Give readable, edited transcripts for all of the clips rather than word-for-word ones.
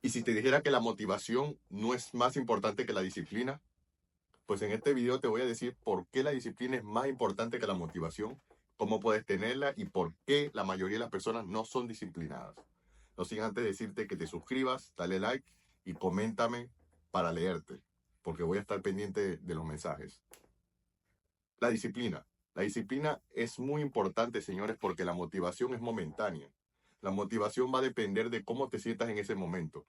Y si te dijera que la motivación no es más importante que la disciplina, pues en este video te voy a decir por qué la disciplina es más importante que la motivación, cómo puedes tenerla y por qué la mayoría de las personas no son disciplinadas. No sin antes decirte que te suscribas, dale like y coméntame para leerte, porque voy a estar pendiente de los mensajes. La disciplina. La disciplina es muy importante, señores, porque la motivación es momentánea. La motivación va a depender de cómo te sientas en ese momento.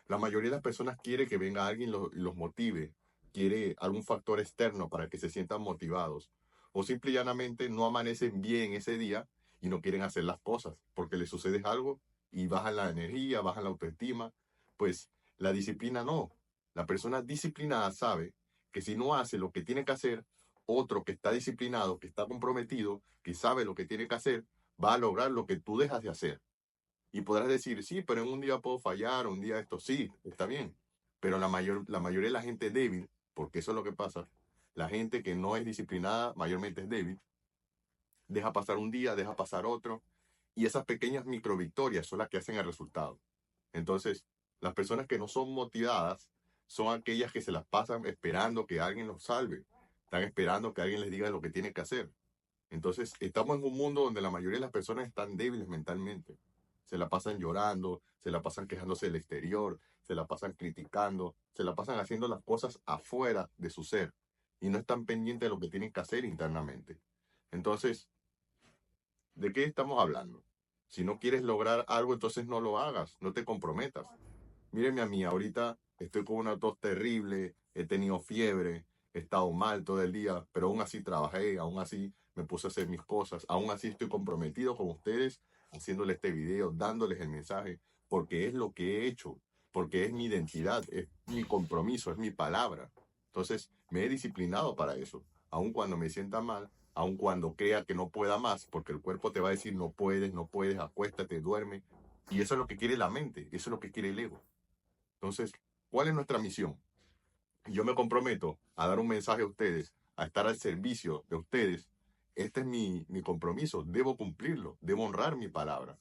La mayoría de las personas quiere que venga alguien y los motive, quiere algún factor externo para que se sientan motivados. O simple y llanamente no amanecen bien ese día y no quieren hacer las cosas porque les sucede algo y bajan la energía, bajan la autoestima. Pues la disciplina no. La persona disciplinada sabe que si no hace lo que tiene que hacer, otro que está disciplinado, que está comprometido, que sabe lo que tiene que hacer, va a lograr lo que tú dejas de hacer. Y podrás decir, sí, pero en un día puedo fallar, un día esto, sí, está bien. Pero la mayoría de la gente débil, porque eso es lo que pasa, la gente que no es disciplinada mayormente es débil, deja pasar un día, deja pasar otro, y esas pequeñas microvictorias son las que hacen el resultado. Entonces, las personas que no son motivadas son aquellas que se las pasan esperando que alguien los salve, están esperando que alguien les diga lo que tiene que hacer. Entonces, estamos en un mundo donde la mayoría de las personas están débiles mentalmente. Se la pasan llorando, se la pasan quejándose del exterior, se la pasan criticando, se la pasan haciendo las cosas afuera de su ser y no están pendientes de lo que tienen que hacer internamente. Entonces, ¿de qué estamos hablando? Si no quieres lograr algo, entonces no lo hagas, no te comprometas. Mírenme a mí, ahorita estoy con una tos terrible, he tenido fiebre, he estado mal todo el día, pero aún así trabajé, aún así me puse a hacer mis cosas, aún así estoy comprometido con ustedes, haciéndoles este video, dándoles el mensaje, porque es lo que he hecho, porque es mi identidad, es mi compromiso, es mi palabra. Entonces, me he disciplinado para eso, aun cuando me sienta mal, aun cuando crea que no pueda más, porque el cuerpo te va a decir no puedes, no puedes, acuéstate, duerme. Y eso es lo que quiere la mente, eso es lo que quiere el ego. Entonces, ¿cuál es nuestra misión? Yo me comprometo a dar un mensaje a ustedes, a estar al servicio de ustedes. Este es mi compromiso, debo cumplirlo, debo honrar mi palabra.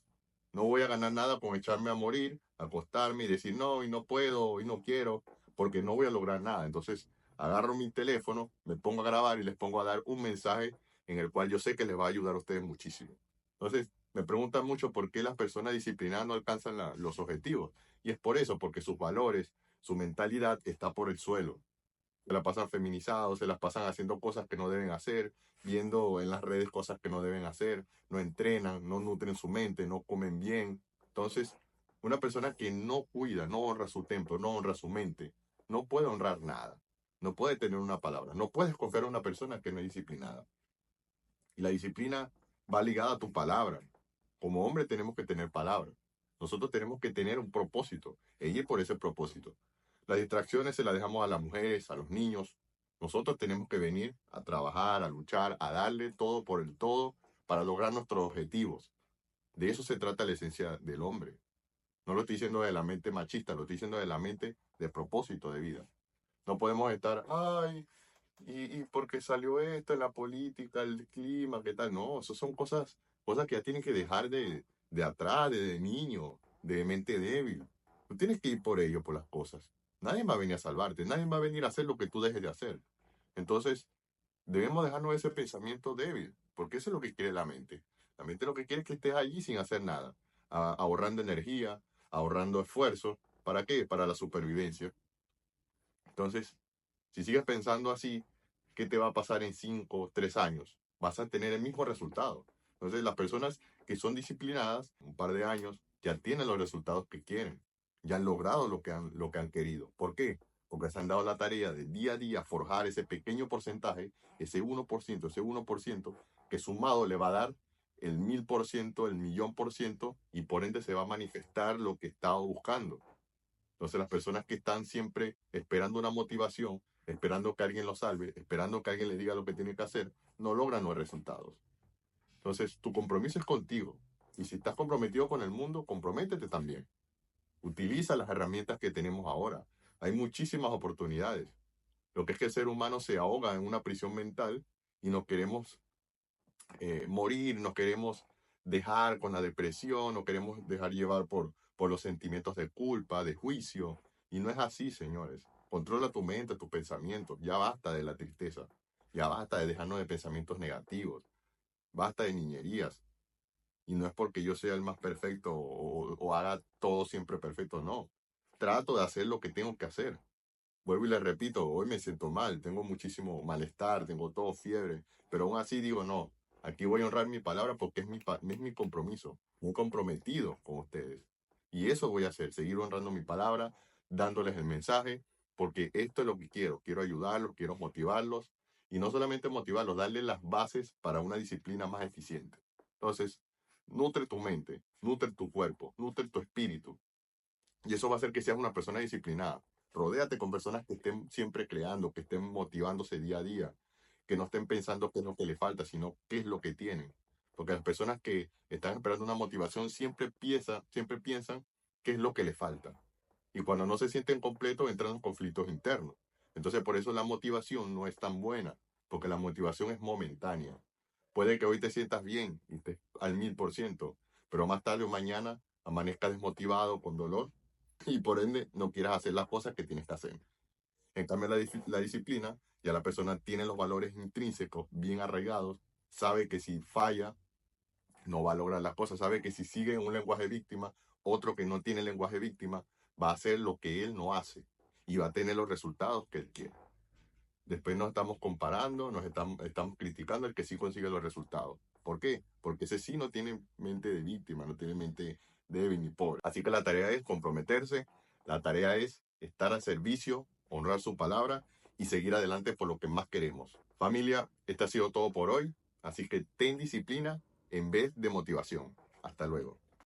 No voy a ganar nada con echarme a morir, acostarme y decir no, y no puedo, y no quiero, porque no voy a lograr nada. Entonces, agarro mi teléfono, me pongo a grabar y les pongo a dar un mensaje en el cual yo sé que les va a ayudar a ustedes muchísimo. Entonces, me preguntan mucho por qué las personas disciplinadas no alcanzan los objetivos. Y es por eso, porque sus valores, su mentalidad está por el suelo. Se la pasan feminizados, se las pasan haciendo cosas que no deben hacer, viendo en las redes cosas que no deben hacer, no entrenan, no nutren su mente, no comen bien. Entonces, una persona que no cuida, no honra su templo, no honra su mente, no puede honrar nada, no puede tener una palabra, no puedes confiar en una persona que no es disciplinada. Y la disciplina va ligada a tu palabra. Como hombre tenemos que tener palabra. Nosotros tenemos que tener un propósito e ir por ese propósito. Las distracciones se las dejamos a las mujeres, a los niños. Nosotros tenemos que venir a trabajar, a luchar, a darle todo por el todo para lograr nuestros objetivos. De eso se trata la esencia del hombre. No lo estoy diciendo de la mente machista, lo estoy diciendo de la mente de propósito de vida. No podemos estar, ay, y porque salió esto en la política, el clima, ¿qué tal? No, eso son cosas que ya tienen que dejar de atrás, de niño, de mente débil. Tú tienes que ir por ello, por las cosas. Nadie va a venir a salvarte, nadie va a venir a hacer lo que tú dejes de hacer. Entonces, debemos dejarnos ese pensamiento débil, porque eso es lo que quiere la mente. La mente lo que quiere es que estés allí sin hacer nada, ahorrando energía, ahorrando esfuerzo. ¿Para qué? Para la supervivencia. Entonces, si sigues pensando así, ¿qué te va a pasar en 5 o 3 años? Vas a tener el mismo resultado. Entonces, las personas que son disciplinadas, un par de años, ya tienen los resultados que quieren. Ya han logrado lo que han querido. ¿Por qué? Porque se han dado la tarea de día a día forjar ese pequeño porcentaje, ese 1%, que sumado le va a dar el 1000%, el 1.000.000%, y por ende se va a manifestar lo que estaba buscando. Entonces las personas que están siempre esperando una motivación, esperando que alguien los salve, esperando que alguien les diga lo que tiene que hacer, no logran los resultados. Entonces tu compromiso es contigo. Y si estás comprometido con el mundo, comprométete también. Utiliza las herramientas que tenemos ahora. Hay muchísimas oportunidades. Lo que es que el ser humano se ahoga en una prisión mental y nos queremos morir, nos queremos dejar con la depresión, nos queremos dejar llevar por los sentimientos de culpa, de juicio. Y no es así, señores. Controla tu mente, tus pensamientos. Ya basta de la tristeza. Ya basta de dejarnos de pensamientos negativos. Basta de niñerías. Y no es porque yo sea el más perfecto o haga todo siempre perfecto, no. Trato de hacer lo que tengo que hacer. Vuelvo y le repito, hoy me siento mal, tengo muchísimo malestar, tengo todo fiebre, pero aún así digo, no, aquí voy a honrar mi palabra porque es mi compromiso, muy comprometido con ustedes. Y eso voy a hacer, seguir honrando mi palabra, dándoles el mensaje, porque esto es lo que quiero ayudarlos, quiero motivarlos, y no solamente motivarlos, darles las bases para una disciplina más eficiente. Entonces, nutre tu mente, nutre tu cuerpo, nutre tu espíritu, y eso va a hacer que seas una persona disciplinada. Rodéate con personas que estén siempre creando, que estén motivándose día a día, que no estén pensando qué es lo que le falta, sino qué es lo que tienen. Porque las personas que están esperando una motivación siempre piensan qué es lo que le falta. Y cuando no se sienten completos, entran en conflictos internos. Entonces, por eso la motivación no es tan buena, porque la motivación es momentánea. Puede que hoy te sientas bien y estés al 1000%, pero más tarde o mañana amanezcas desmotivado, con dolor, y por ende no quieras hacer las cosas que tienes que hacer. En cambio, la disciplina, ya la persona tiene los valores intrínsecos bien arraigados, sabe que si falla, no va a lograr las cosas, sabe que si sigue en un lenguaje víctima, otro que no tiene lenguaje víctima va a hacer lo que él no hace y va a tener los resultados que él quiere. Después nos estamos comparando, estamos criticando al que sí consigue los resultados. ¿Por qué? Porque ese sí no tiene mente de víctima, no tiene mente débil ni pobre. Así que la tarea es comprometerse, la tarea es estar al servicio, honrar su palabra y seguir adelante por lo que más queremos. Familia, esto ha sido todo por hoy, así que ten disciplina en vez de motivación. Hasta luego.